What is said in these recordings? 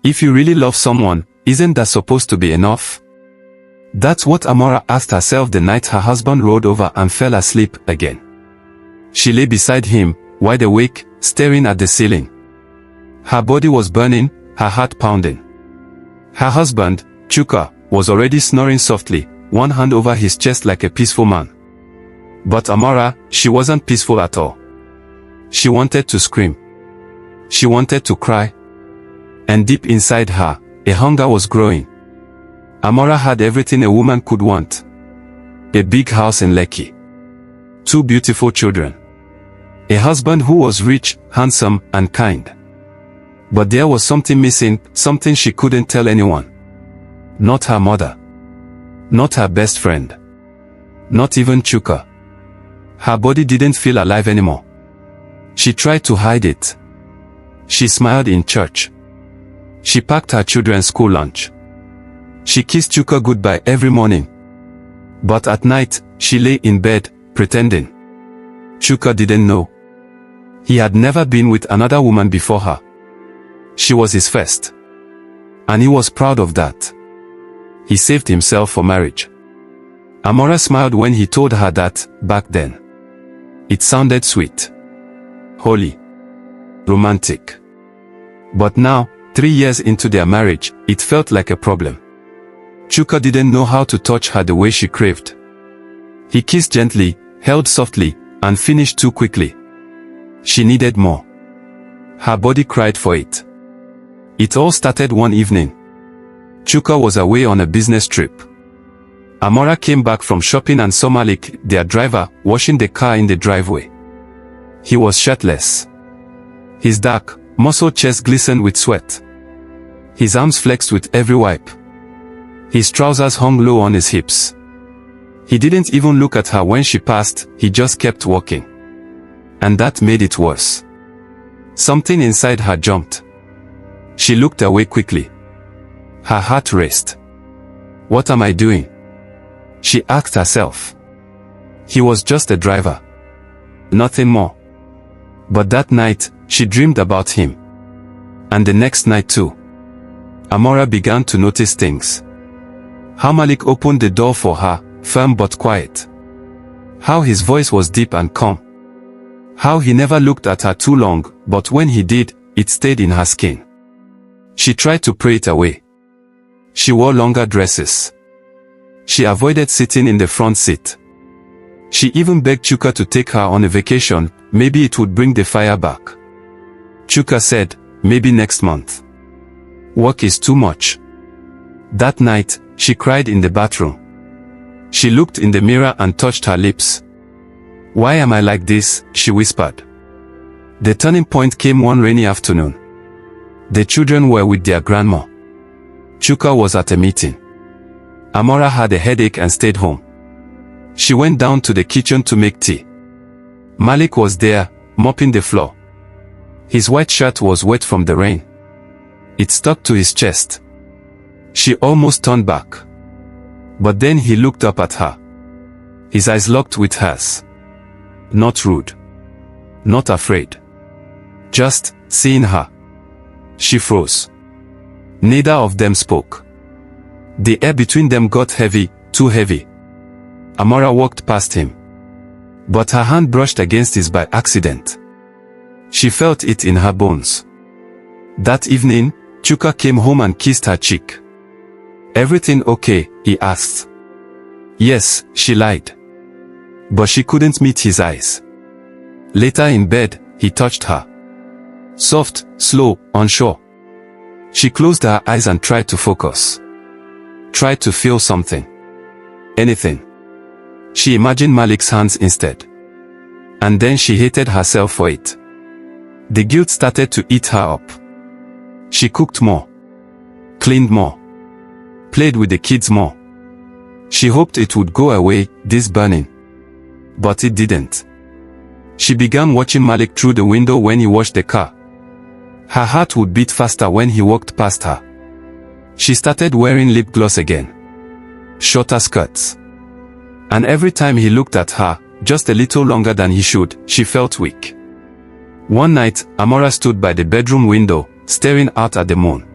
If you really love someone, isn't that supposed to be enough? That's what Amara asked herself the night her husband rolled over and fell asleep again. She lay beside him, wide awake, staring at the ceiling. Her body was burning, her heart pounding. Her husband, Chuka, was already snoring softly, one hand over his chest like a peaceful man. But Amara, she wasn't peaceful at all. She wanted to scream. She wanted to cry. And deep inside her, a hunger was growing. Amara had everything a woman could want. A big house in Lekki. 2 beautiful children. A husband who was rich, handsome, and kind. But there was something missing, something she couldn't tell anyone. Not her mother. Not her best friend. Not even Chuka. Her body didn't feel alive anymore. She tried to hide it. She smiled in church. She packed her children's school lunch. She kissed Chuka goodbye every morning. But at night, she lay in bed, pretending. Chuka didn't know. He had never been with another woman before her. She was his first. And he was proud of that. He saved himself for marriage. Amara smiled when he told her that, back then. It sounded sweet. Holy. Romantic. But now, 3 years into their marriage, it felt like a problem. Chuka didn't know how to touch her the way she craved. He kissed gently, held softly, and finished too quickly. She needed more. Her body cried for it. It all started one evening. Chuka was away on a business trip. Amara came back from shopping and saw Malik, their driver, washing the car in the driveway. He was shirtless. His dark, muscled chest glistened with sweat. His arms flexed with every wipe. His trousers hung low on his hips. He didn't even look at her when she passed, he just kept walking. And that made it worse. Something inside her jumped. She looked away quickly. Her heart raced. What am I doing? She asked herself. He was just a driver. Nothing more. But that night, she dreamed about him. And the next night too. Amara began to notice things. How Malik opened the door for her, firm but quiet. How his voice was deep and calm. How he never looked at her too long, but when he did, it stayed in her skin. She tried to pray it away. She wore longer dresses. She avoided sitting in the front seat. She even begged Chuka to take her on a vacation, maybe it would bring the fire back. Chuka said, maybe next month. Work is too much. That night, she cried in the bathroom. She looked in the mirror and touched her lips. Why am I like this? She whispered. The turning point came one rainy afternoon. The children were with their grandma. Chuka was at a meeting. Amara had a headache and stayed home. She went down to the kitchen to make tea. Malik was there, mopping the floor. His white shirt was wet from the rain. It stuck to his chest. She almost turned back. But then he looked up at her. His eyes locked with hers. Not rude. Not afraid. Just seeing her. She froze. Neither of them spoke. The air between them got heavy, too heavy. Amara walked past him. But her hand brushed against his by accident. She felt it in her bones. That evening, Chuka came home and kissed her cheek. Everything okay? He asked. Yes, she lied. But she couldn't meet his eyes. Later in bed, he touched her. Soft, slow, unsure. She closed her eyes and tried to focus. Tried to feel something. Anything. She imagined Malik's hands instead. And then she hated herself for it. The guilt started to eat her up. She cooked more. Cleaned more. Played with the kids more. She hoped it would go away, this burning. But it didn't. She began watching Malik through the window when he washed the car. Her heart would beat faster when he walked past her. She started wearing lip gloss again. Shorter skirts. And every time he looked at her, just a little longer than he should, she felt weak. One night, Amara stood by the bedroom window, staring out at the moon.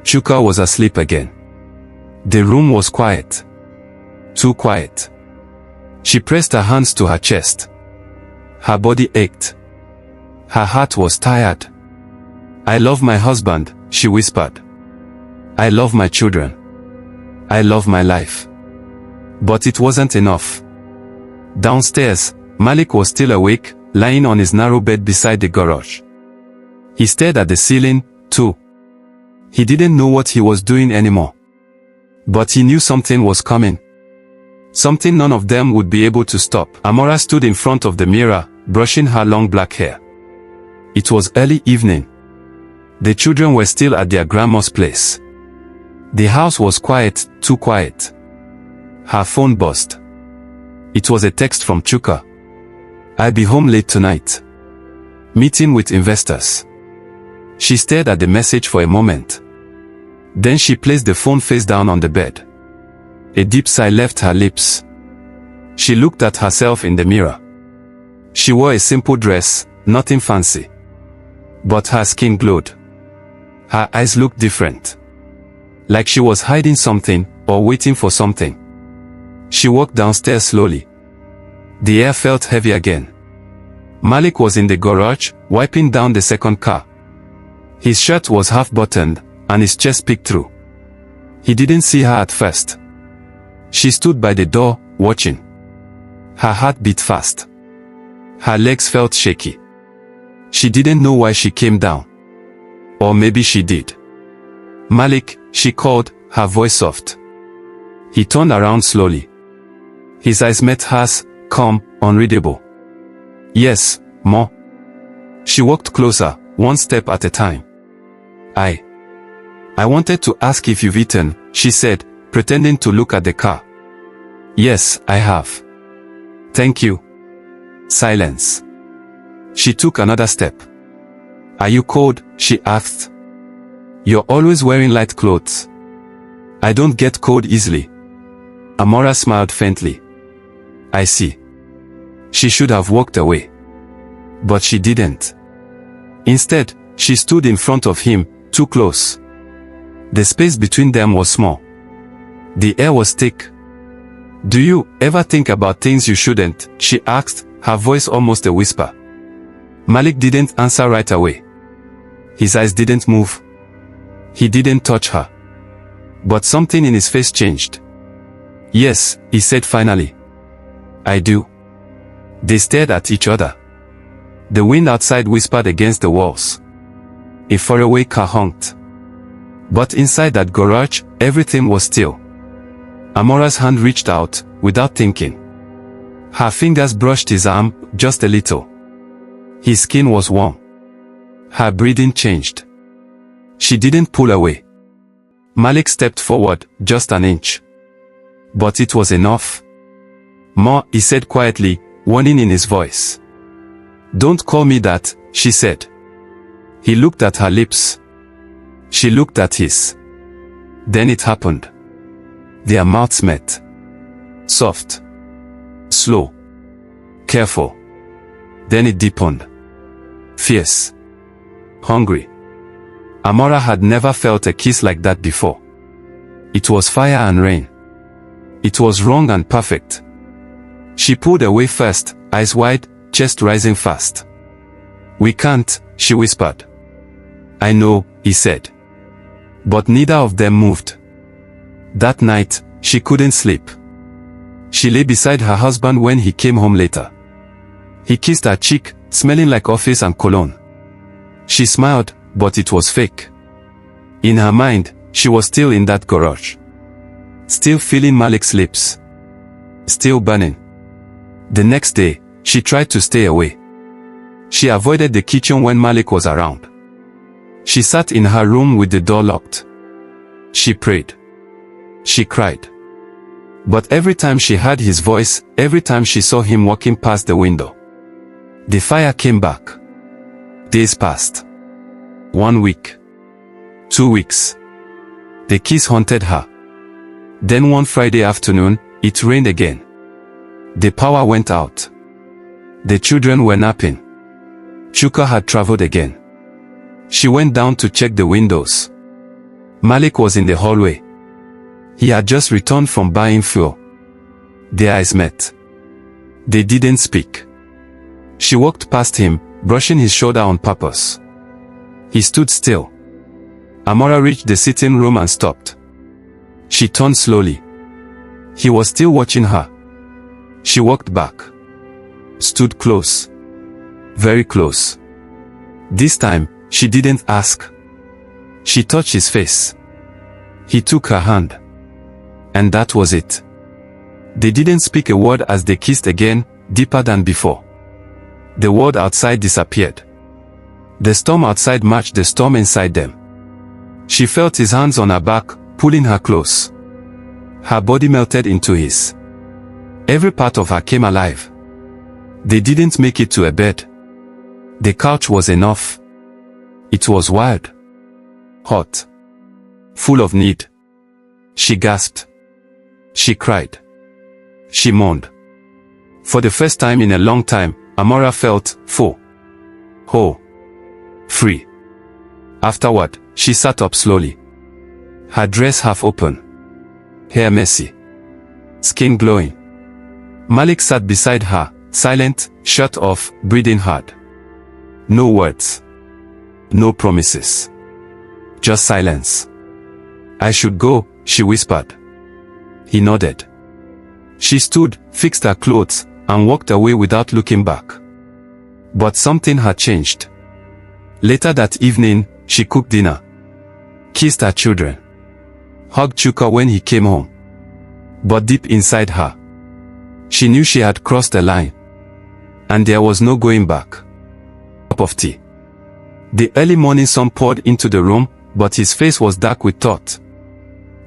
Chuka was asleep again. The room was quiet. Too quiet. She pressed her hands to her chest. Her body ached. Her heart was tired. I love my husband, she whispered. I love my children. I love my life. But it wasn't enough. Downstairs, Malik was still awake, lying on his narrow bed beside the garage. He stared at the ceiling, too. He didn't know what he was doing anymore. But he knew something was coming. Something none of them would be able to stop. Amara stood in front of the mirror, brushing her long black hair. It was early evening. The children were still at their grandma's place. The house was quiet, too quiet. Her phone buzzed. It was a text from Chuka. I'll be home late tonight. Meeting with investors. She stared at the message for a moment. Then she placed the phone face down on the bed. A deep sigh left her lips. She looked at herself in the mirror. She wore a simple dress, nothing fancy. But her skin glowed. Her eyes looked different. Like she was hiding something, or waiting for something. She walked downstairs slowly. The air felt heavy again. Malik was in the garage, wiping down the second car. His shirt was half buttoned, and his chest peeked through. He didn't see her at first. She stood by the door, watching. Her heart beat fast. Her legs felt shaky. She didn't know why she came down. Or maybe she did. Malik, she called, her voice soft. He turned around slowly. His eyes met hers, calm, unreadable. Yes, Ma. She walked closer, one step at a time. I wanted to ask if you've eaten, she said, pretending to look at the car. Yes, I have. Thank you. Silence. She took another step. Are you cold? She asked. You're always wearing light clothes. I don't get cold easily. Amara smiled faintly. I see. She should have walked away. But she didn't. Instead, she stood in front of him, too close. The space between them was small. The air was thick. Do you ever think about things you shouldn't? She asked, her voice almost a whisper. Malik didn't answer right away. His eyes didn't move. He didn't touch her. But something in his face changed. Yes, he said finally. I do. They stared at each other. The wind outside whispered against the walls. A faraway car honked. But inside that garage, everything was still. Amara's hand reached out, without thinking. Her fingers brushed his arm, just a little. His skin was warm. Her breathing changed. She didn't pull away. Malik stepped forward, just an inch. But it was enough. Ma, he said quietly, warning in his voice. Don't call me that, she said. He looked at her lips. She looked at his. Then it happened. Their mouths met. Soft. Slow. Careful. Then it deepened. Fierce. Hungry. Amara had never felt a kiss like that before. It was fire and rain. It was wrong and perfect. She pulled away first, eyes wide, chest rising fast. We can't, she whispered. I know, he said. But neither of them moved. That night, she couldn't sleep. She lay beside her husband when he came home later. He kissed her cheek, smelling like office and cologne. She smiled, but it was fake. In her mind, she was still in that garage. Still feeling Malik's lips. Still burning. The next day, she tried to stay away. She avoided the kitchen when Malik was around. She sat in her room with the door locked. She prayed. She cried. But every time she heard his voice, every time she saw him walking past the window, the fire came back. Days passed. 1 week. 2 weeks. The kiss haunted her. Then one Friday afternoon, it rained again. The power went out. The children were napping. Chuka had traveled again. She went down to check the windows. Malik was in the hallway. He had just returned from buying fuel. Their eyes met. They didn't speak. She walked past him, brushing his shoulder on purpose. He stood still. Amara reached the sitting room and stopped. She turned slowly. He was still watching her. She walked back. Stood close. Very close. This time, she didn't ask. She touched his face. He took her hand. And that was it. They didn't speak a word as they kissed again, deeper than before. The world outside disappeared. The storm outside matched the storm inside them. She felt his hands on her back, pulling her close. Her body melted into his. Every part of her came alive. They didn't make it to a bed. The couch was enough. It was wild. Hot. Full of need. She gasped. She cried. She moaned. For the first time in a long time, Amara felt full. Whole. Free. Afterward, she sat up slowly. Her dress half open. Hair messy. Skin glowing. Malik sat beside her, silent, shirt off, breathing hard. No words. No promises. Just silence. I should go, she whispered. He nodded. She stood, fixed her clothes, and walked away without looking back. But something had changed. Later that evening, she cooked dinner. Kissed her children. Hugged Chuka when he came home. But deep inside her, she knew she had crossed a line. And there was no going back. Cup of tea. The early morning sun poured into the room, but his face was dark with thought.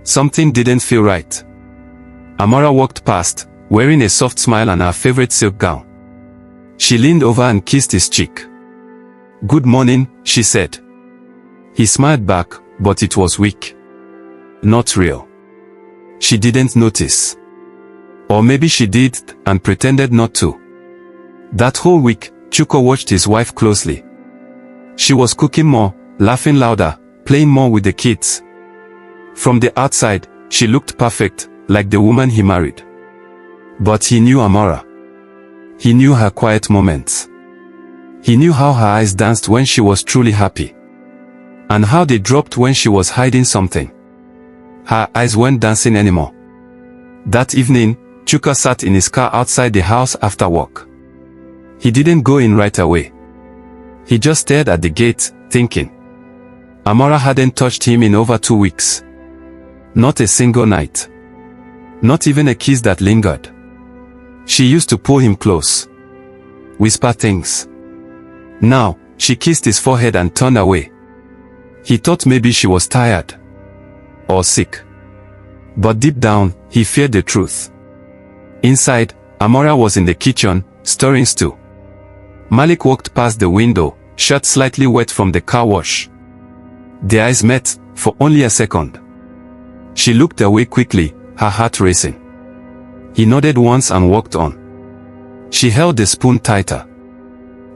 Something didn't feel right. Amara walked past, wearing a soft smile and her favorite silk gown. She leaned over and kissed his cheek. Good morning, she said. He smiled back, but it was weak. Not real. She didn't notice. Or maybe she did, and pretended not to. That whole week, Chuka watched his wife closely. She was cooking more, laughing louder, playing more with the kids. From the outside, she looked perfect, like the woman he married. But he knew Amara. He knew her quiet moments. He knew how her eyes danced when she was truly happy. And how they dropped when she was hiding something. Her eyes weren't dancing anymore. That evening, Chuka sat in his car outside the house after work. He didn't go in right away. He just stared at the gate, thinking. Amara hadn't touched him in over 2 weeks. Not a single night. Not even a kiss that lingered. She used to pull him close. Whisper things. Now, she kissed his forehead and turned away. He thought maybe she was tired. Or sick. But deep down, he feared the truth. Inside, Amara was in the kitchen, stirring stew. Malik walked past the window, shirt slightly wet from the car wash. Their eyes met, for only a second. She looked away quickly, her heart racing. He nodded once and walked on. She held the spoon tighter.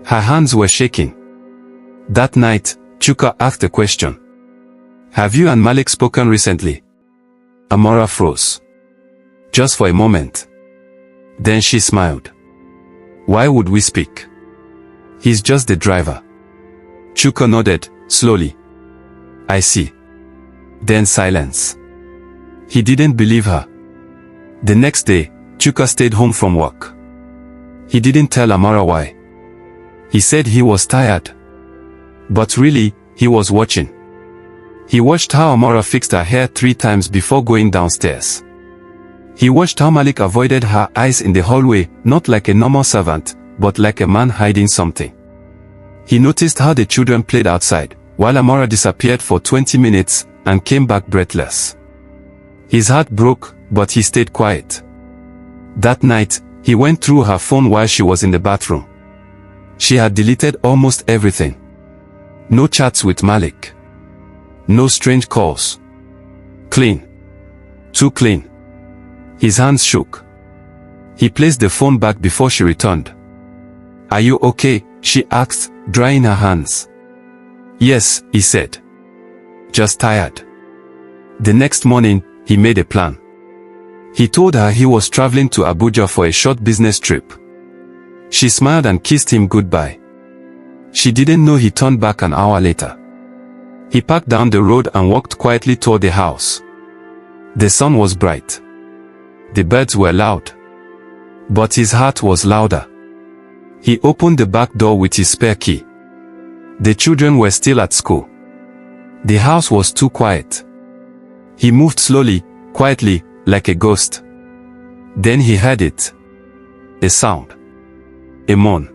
Her hands were shaking. That night, Chuka asked a question. Have you and Malik spoken recently? Amara froze. Just for a moment. Then she smiled. Why would we speak? He's just the driver. Chuka nodded, slowly. I see. Then silence. He didn't believe her. The next day, Chuka stayed home from work. He didn't tell Amara why. He said he was tired. But really, he was watching. He watched how Amara fixed her hair 3 times before going downstairs. He watched how Malik avoided her eyes in the hallway, not like a normal servant, but like a man hiding something. He noticed how the children played outside, while Amara disappeared for 20 minutes, and came back breathless. His heart broke, but he stayed quiet. That night, he went through her phone while she was in the bathroom. She had deleted almost everything. No chats with Malik. No strange calls. Clean. Too clean. His hands shook. He placed the phone back before she returned. Are you okay? She asked, drying her hands. Yes, he said. Just tired. The next morning, he made a plan. He told her he was traveling to Abuja for a short business trip. She smiled and kissed him goodbye. She didn't know he turned back an hour later. He parked down the road and walked quietly toward the house. The sun was bright. The birds were loud. But his heart was louder. He opened the back door with his spare key. The children were still at school. The house was too quiet. He moved slowly, quietly, like a ghost. Then he heard it. A sound. A moan.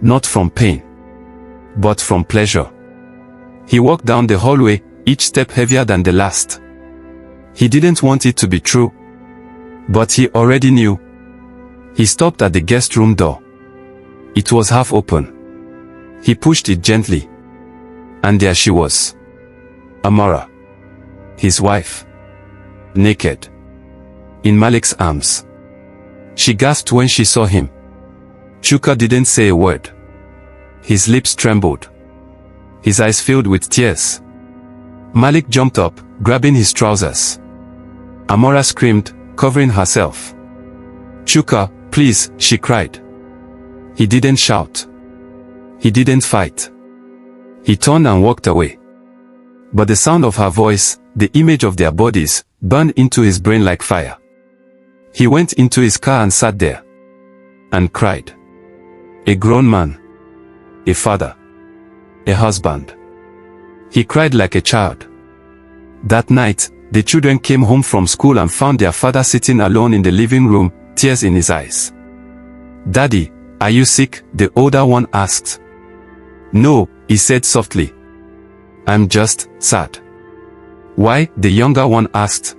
Not from pain, but from pleasure. He walked down the hallway, each step heavier than the last. He didn't want it to be true, but he already knew. He stopped at the guest room door. It was half open. He pushed it gently. And there she was. Amara. His wife. Naked. In Malik's arms. She gasped when she saw him. Chuka didn't say a word. His lips trembled. His eyes filled with tears. Malik jumped up, grabbing his trousers. Amara screamed, covering herself. "Chuka, please," she cried. He didn't shout. He didn't fight. He turned and walked away. But the sound of her voice, the image of their bodies, burned into his brain like fire. He went into his car and sat there. And cried. A grown man. A father. A husband. He cried like a child. That night, the children came home from school and found their father sitting alone in the living room, tears in his eyes. "Daddy, are you sick?" the older one asked. "No," he said softly. "I'm just sad." "Why?" the younger one asked.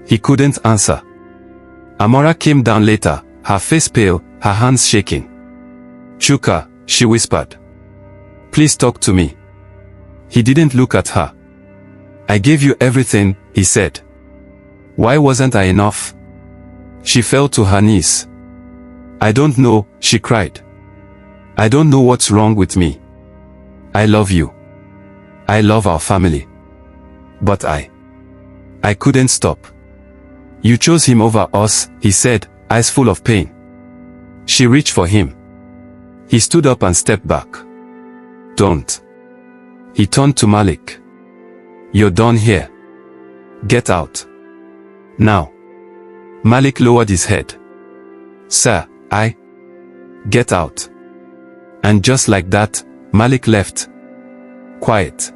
He couldn't answer. Amara came down later, her face pale, her hands shaking. "Chuka," she whispered. "Please talk to me." He didn't look at her. "I gave you everything," he said. "Why wasn't I enough?" She fell to her knees. "I don't know," she cried. "I don't know what's wrong with me. I love you. I love our family. But I couldn't stop. You chose him over us," he said, eyes full of pain. She reached for him. He stood up and stepped back. "Don't." He turned to Malik. "You're done here. Get out. Now." Malik lowered his head. "Sir, Get out." And just like that, Malik left. Quiet.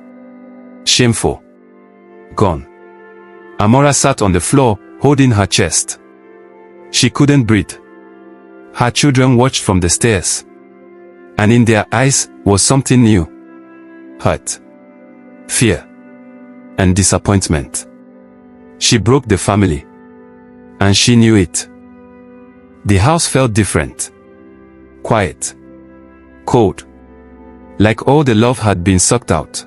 Shameful. Gone. Amara sat on the floor, holding her chest. She couldn't breathe. Her children watched from the stairs. And in their eyes was something new. Hurt. Fear. And disappointment. She broke the family. And she knew it. The house felt different. Quiet. Cold. Like all the love had been sucked out.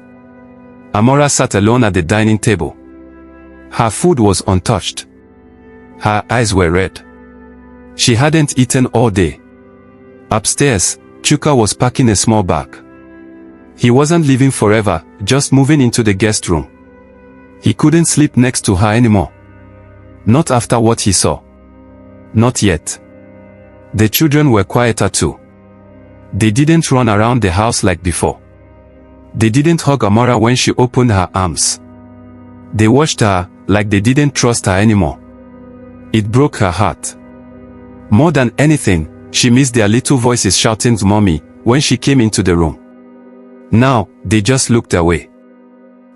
Amara sat alone at the dining table. Her food was untouched. Her eyes were red. She hadn't eaten all day. Upstairs, Chuka was packing a small bag. He wasn't leaving forever, just moving into the guest room. He couldn't sleep next to her anymore. Not after what he saw. Not yet. The children were quieter too. They didn't run around the house like before. They didn't hug Amara when she opened her arms. They watched her, like they didn't trust her anymore. It broke her heart. More than anything, she missed their little voices shouting "Mommy" when she came into the room. Now, they just looked away.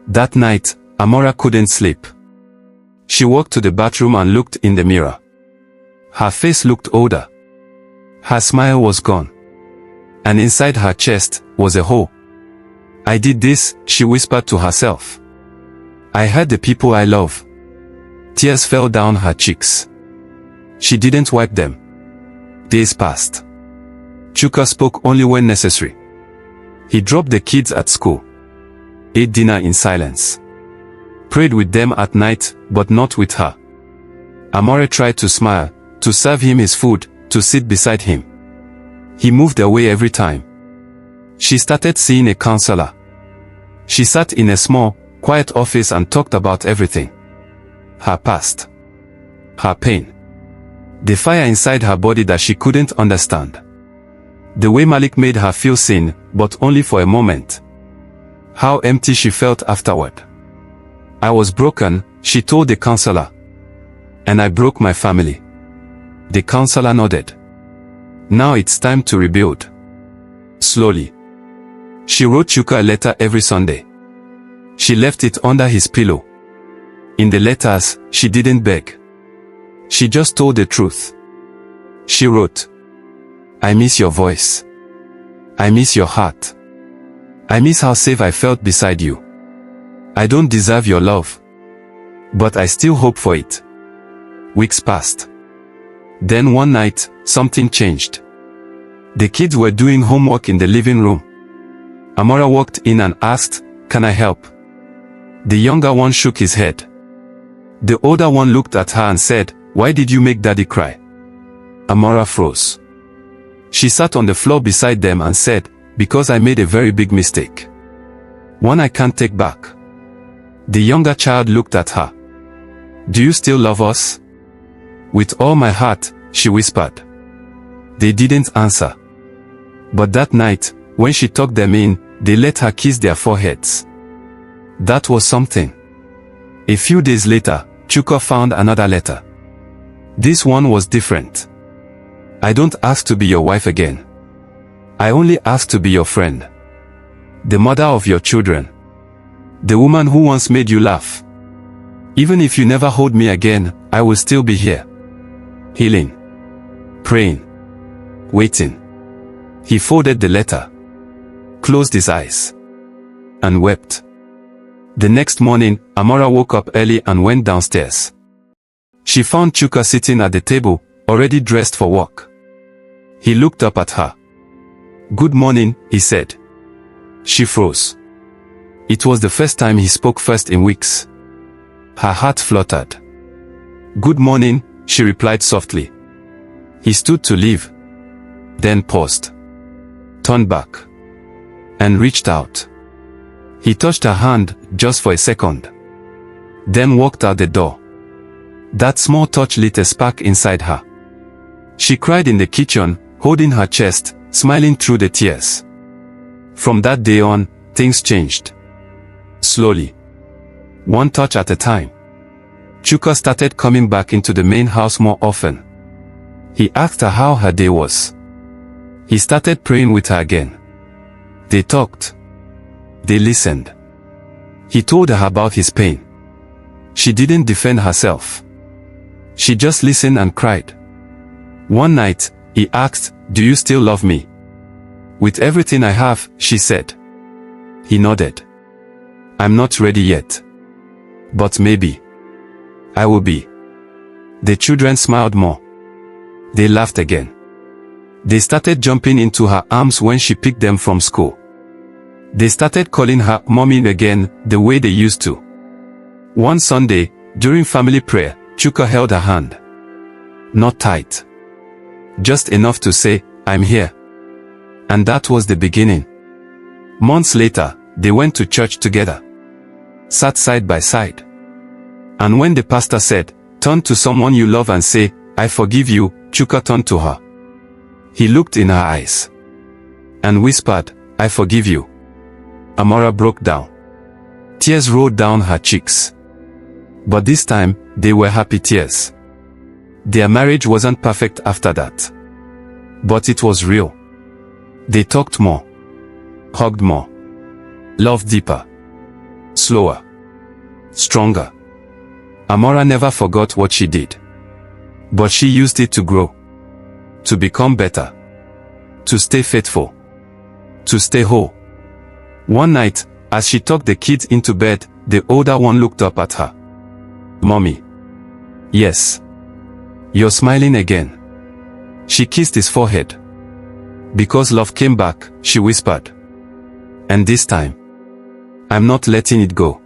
That night, Amara couldn't sleep. She walked to the bathroom and looked in the mirror. Her face looked older. Her smile was gone. And inside her chest was a hole. "I did this," she whispered to herself. "I hurt the people I love." Tears fell down her cheeks. She didn't wipe them. Days passed. Chuka spoke only when necessary. He dropped the kids at school. Ate dinner in silence. Prayed with them at night, but not with her. Amara tried to smile, to serve him his food, to sit beside him. He moved away every time. She started seeing a counselor. She sat in a small, quiet office and talked about everything. Her past. Her pain. The fire inside her body that she couldn't understand. The way Malik made her feel seen, but only for a moment. How empty she felt afterward. I was broken, she told the counselor. And I broke my family. The counselor nodded. Now it's time to rebuild. Slowly. She wrote Chuka a letter every Sunday. She left it under his pillow. In the letters, she didn't beg. She just told the truth. She wrote, I miss your voice. I miss your heart. I miss how safe I felt beside you. I don't deserve your love. But I still hope for it. Weeks passed. Then one night, something changed. The kids were doing homework in the living room. Amara walked in and asked, Can I help? The younger one shook his head. The older one looked at her and said, Why did you make Daddy cry? Amara froze. She sat on the floor beside them and said, Because I made a very big mistake. One I can't take back. The younger child looked at her. Do you still love us? With all my heart, she whispered. They didn't answer. But that night, when she tucked them in, they let her kiss their foreheads. That was something. A few days later, Chuka found another letter. This one was different. I don't ask to be your wife again. I only ask to be your friend. The mother of your children. The woman who once made you laugh. Even if you never hold me again, I will still be here. Healing. Praying. Waiting. He folded the letter. Closed his eyes. And wept. The next morning, Amara woke up early and went downstairs. She found Chuka sitting at the table, already dressed for work. He looked up at her. Good morning, he said. She froze. It was the first time he spoke first in weeks. Her heart fluttered. Good morning, she replied softly. He stood to leave. Then paused. Turned back. And reached out. He touched her hand, just for a second. Then walked out the door. That small touch lit a spark inside her. She cried in the kitchen, holding her chest, smiling through the tears. From that day on, things changed. Slowly. One touch at a time. Chuka started coming back into the main house more often. He asked her how her day was. He started praying with her again. They talked. They listened. He told her about his pain. She didn't defend herself. She just listened and cried. One night, he asked, Do you still love me? With everything I have, she said. He nodded. I'm not ready yet. But maybe. I will be. The children smiled more. They laughed again. They started jumping into her arms when she picked them from school. They started calling her mommy again, the way they used to. One Sunday, during family prayer, Chuka held her hand. Not tight. Just enough to say, I'm here. And that was the beginning. Months later, they went to church together. Sat side by side. And when the pastor said, Turn to someone you love and say, I forgive you, Chuka turned to her. He looked in her eyes. And whispered, I forgive you. Amara broke down. Tears rolled down her cheeks. But this time, they were happy tears. Their marriage wasn't perfect after that. But it was real. They talked more. Hugged more. Loved deeper. Slower. Stronger. Amara never forgot what she did. But she used it to grow. To become better. To stay faithful. To stay whole. One night, as she tucked the kids into bed, the older one looked up at her. Mommy. Yes. You're smiling again. She kissed his forehead. Because love came back, she whispered. And this time, I'm not letting it go.